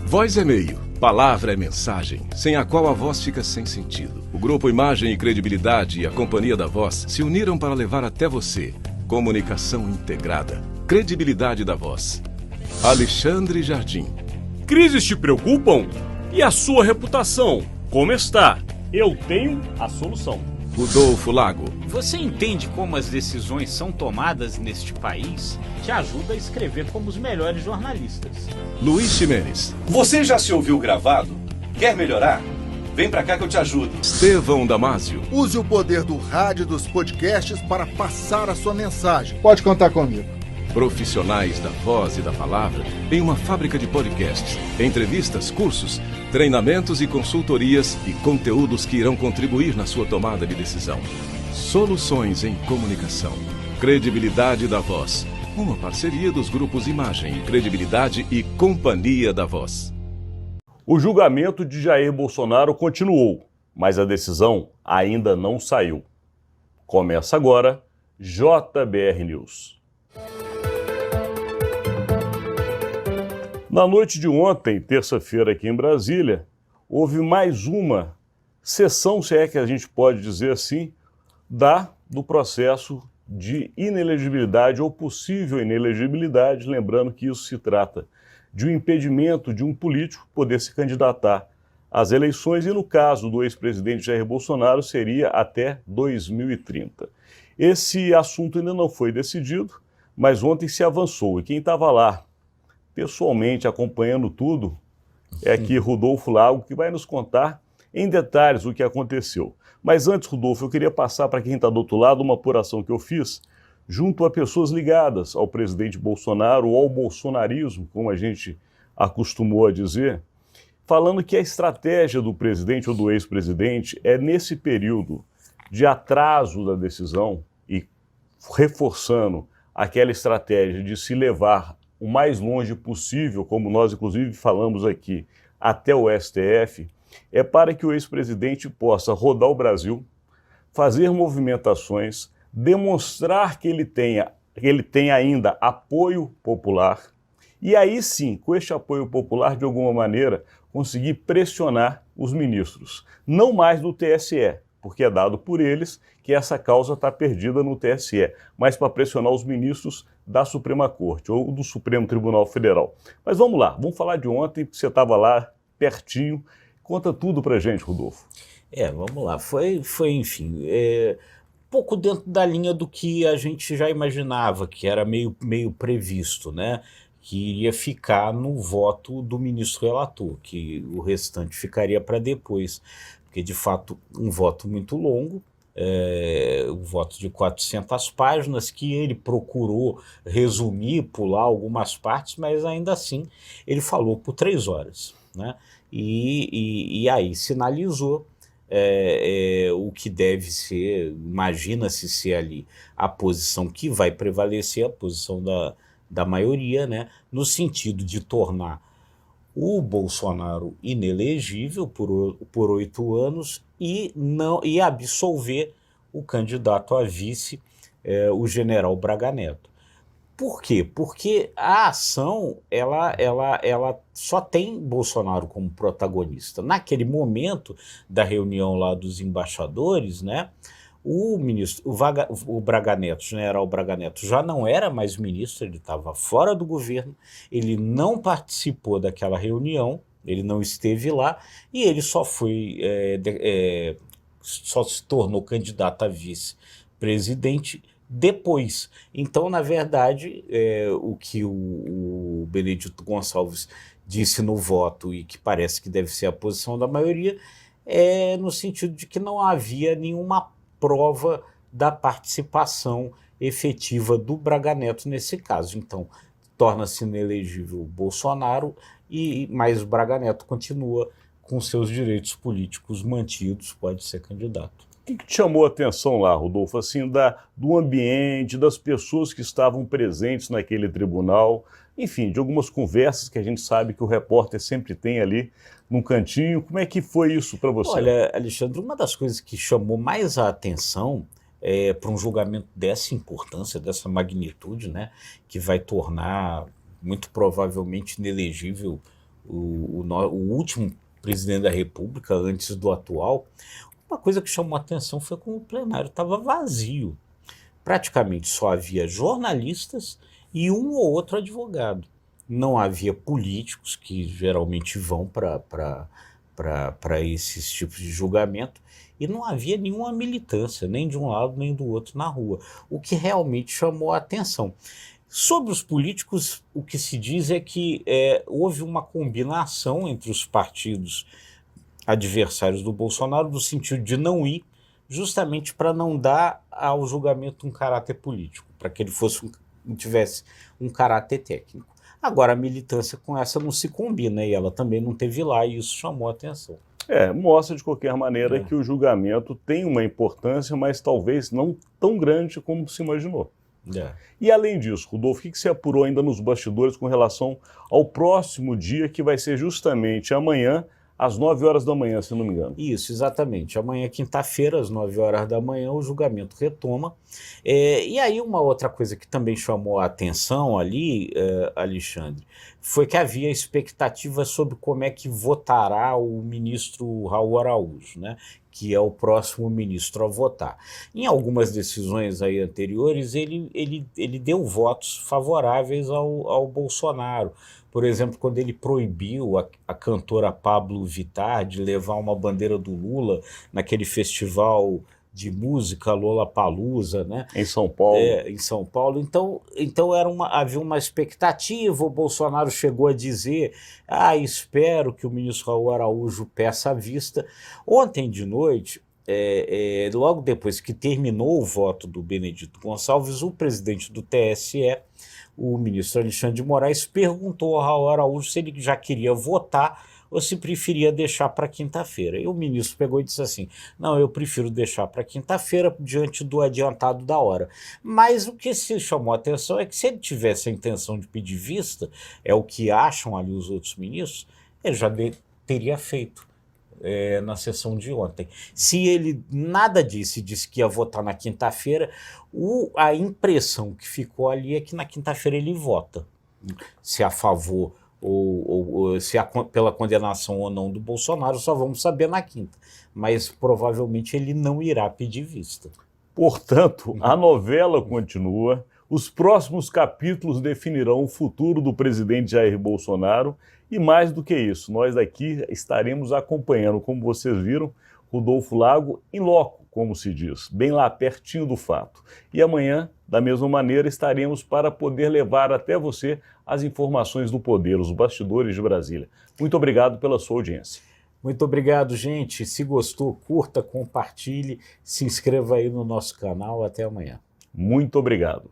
Voz é meio, palavra é mensagem, sem a qual a voz fica sem sentido. O Grupo Imagem e Credibilidade e a Companhia da Voz se uniram para levar até você comunicação integrada, credibilidade da voz. Alexandre Jardim. Crises te preocupam? E a sua reputação? Como está? Eu tenho a solução. Rodolfo Lago. Você entende como as decisões são tomadas neste país? Te ajuda a escrever como os melhores jornalistas. Luiz Ximenes. Você já se ouviu gravado? Quer melhorar? Vem pra cá que eu te ajudo. Estevão Damásio. Use o poder do rádio e dos podcasts para passar a sua mensagem. Pode contar comigo. Profissionais da voz e da palavra em uma fábrica de podcasts, entrevistas, cursos, treinamentos e consultorias e conteúdos que irão contribuir na sua tomada de decisão. Soluções em comunicação. Credibilidade da Voz. Uma parceria dos grupos Imagem, Credibilidade e Companhia da Voz. O julgamento de Jair Bolsonaro continuou, mas a decisão ainda não saiu. Começa agora, JBR News. Na noite de ontem, terça-feira aqui em Brasília, houve mais uma sessão, se é que a gente pode dizer assim, do processo de inelegibilidade ou possível inelegibilidade, lembrando que isso se trata de um impedimento de um político poder se candidatar às eleições e, no caso do ex-presidente Jair Bolsonaro, seria até 2030. Esse assunto ainda não foi decidido, mas ontem se avançou e quem estava lá pessoalmente acompanhando tudo é aqui Rodolfo Lago, que vai nos contar em detalhes o que aconteceu. Mas antes, Rodolfo, eu queria passar para quem está do outro lado uma apuração que eu fiz junto a pessoas ligadas ao presidente Bolsonaro ou ao bolsonarismo, como a gente acostumou a dizer, falando que a estratégia do presidente ou do ex-presidente é nesse período de atraso da decisão e reforçando aquela estratégia de se levar o mais longe possível, como nós inclusive falamos aqui, até o STF, é para que o ex-presidente possa rodar o Brasil, fazer movimentações, demonstrar que ele tem ainda apoio popular, e aí sim, com este apoio popular, de alguma maneira, conseguir pressionar os ministros. Não mais do TSE, porque é dado por eles que essa causa está perdida no TSE, mas para pressionar os ministros da Suprema Corte ou do Supremo Tribunal Federal. Mas vamos lá, vamos falar de ontem, porque você estava lá pertinho. Conta tudo pra gente, Rodolfo. Vamos lá. Foi enfim, pouco dentro da linha do que a gente já imaginava, que era meio previsto, né? Que iria ficar no voto do ministro relator, que o restante ficaria para depois, porque de fato um voto muito longo, um voto de 400 páginas, que ele procurou resumir, pular algumas partes, mas ainda assim ele falou por 3 horas, né? E aí sinalizou o que deve ser, imagina-se ser ali a posição que vai prevalecer, a posição da maioria, né, no sentido de tornar o Bolsonaro inelegível por 8 anos e absolver o candidato a vice, o general Braga Neto. Por quê? Porque a ação ela só tem Bolsonaro como protagonista. Naquele momento da reunião lá dos embaixadores, né, o Braga Neto, general Braga Neto, já não era mais ministro, ele estava fora do governo, ele não participou daquela reunião, ele não esteve lá e ele só se tornou candidato a vice-presidente depois. Então, na verdade, o que o Benedito Gonçalves disse no voto e que parece que deve ser a posição da maioria é no sentido de que não havia nenhuma prova da participação efetiva do Braga Neto nesse caso. Então, torna-se inelegível Bolsonaro, mas o Braga Neto continua com seus direitos políticos mantidos, pode ser candidato. O que te chamou a atenção lá, Rodolfo, assim, do ambiente, das pessoas que estavam presentes naquele tribunal, enfim, de algumas conversas que a gente sabe que o repórter sempre tem ali num cantinho. Como é que foi isso para você? Olha, Alexandre, uma das coisas que chamou mais a atenção para um julgamento dessa importância, dessa magnitude, né, que vai tornar muito provavelmente inelegível o último presidente da República, antes do atual, uma coisa que chamou a atenção foi como o plenário estava vazio. Praticamente só havia jornalistas e um ou outro advogado. Não havia políticos, que geralmente vão para esses tipos de julgamento, e não havia nenhuma militância, nem de um lado nem do outro na rua, o que realmente chamou a atenção. Sobre os políticos, o que se diz é que houve uma combinação entre os partidos adversários do Bolsonaro, no sentido de não ir, justamente para não dar ao julgamento um caráter político, para que ele tivesse um caráter técnico. Agora, a militância com essa não se combina, e ela também não teve lá, e isso chamou a atenção. Mostra de qualquer maneira que o julgamento tem uma importância, mas talvez não tão grande como se imaginou. E além disso, Rodolfo, o que você apurou ainda nos bastidores com relação ao próximo dia, que vai ser justamente amanhã, às 9 horas da manhã, se não me engano? Isso, exatamente. Amanhã, quinta-feira, às 9 horas da manhã, o julgamento retoma. E aí uma outra coisa que também chamou a atenção ali, Alexandre, foi que havia expectativa sobre como é que votará o ministro Raul Araújo, né? Que é o próximo ministro a votar. Em algumas decisões aí anteriores, ele deu votos favoráveis ao Bolsonaro. Por exemplo, quando ele proibiu a cantora Pablo Vittar de levar uma bandeira do Lula naquele festival de música Lollapalooza, né? Em São Paulo. Em São Paulo. Então havia uma expectativa, o Bolsonaro chegou a dizer, espero que o ministro Raul Araújo peça a vista. Ontem de noite, logo depois que terminou o voto do Benedito Gonçalves, o presidente do TSE, o ministro Alexandre de Moraes, perguntou ao Raul Araújo se ele já queria votar ou se preferia deixar para quinta-feira. E o ministro pegou e disse assim, não, eu prefiro deixar para quinta-feira diante do adiantado da hora. Mas o que se chamou a atenção é que se ele tivesse a intenção de pedir vista, é o que acham ali os outros ministros, ele já teria feito na sessão de ontem. Se ele nada disse que ia votar na quinta-feira, a impressão que ficou ali é que na quinta-feira ele vota. Se a favor ou se pela condenação ou não do Bolsonaro, só vamos saber na quinta. Mas provavelmente ele não irá pedir vista. Portanto, a novela continua. Os próximos capítulos definirão o futuro do presidente Jair Bolsonaro. E mais do que isso, nós aqui estaremos acompanhando, como vocês viram, Rodolfo Lago in loco, como se diz, bem lá pertinho do fato. E amanhã, da mesma maneira, estaremos para poder levar até você as informações do poder, os bastidores de Brasília. Muito obrigado pela sua audiência. Muito obrigado, gente. Se gostou, curta, compartilhe, se inscreva aí no nosso canal. Até amanhã. Muito obrigado.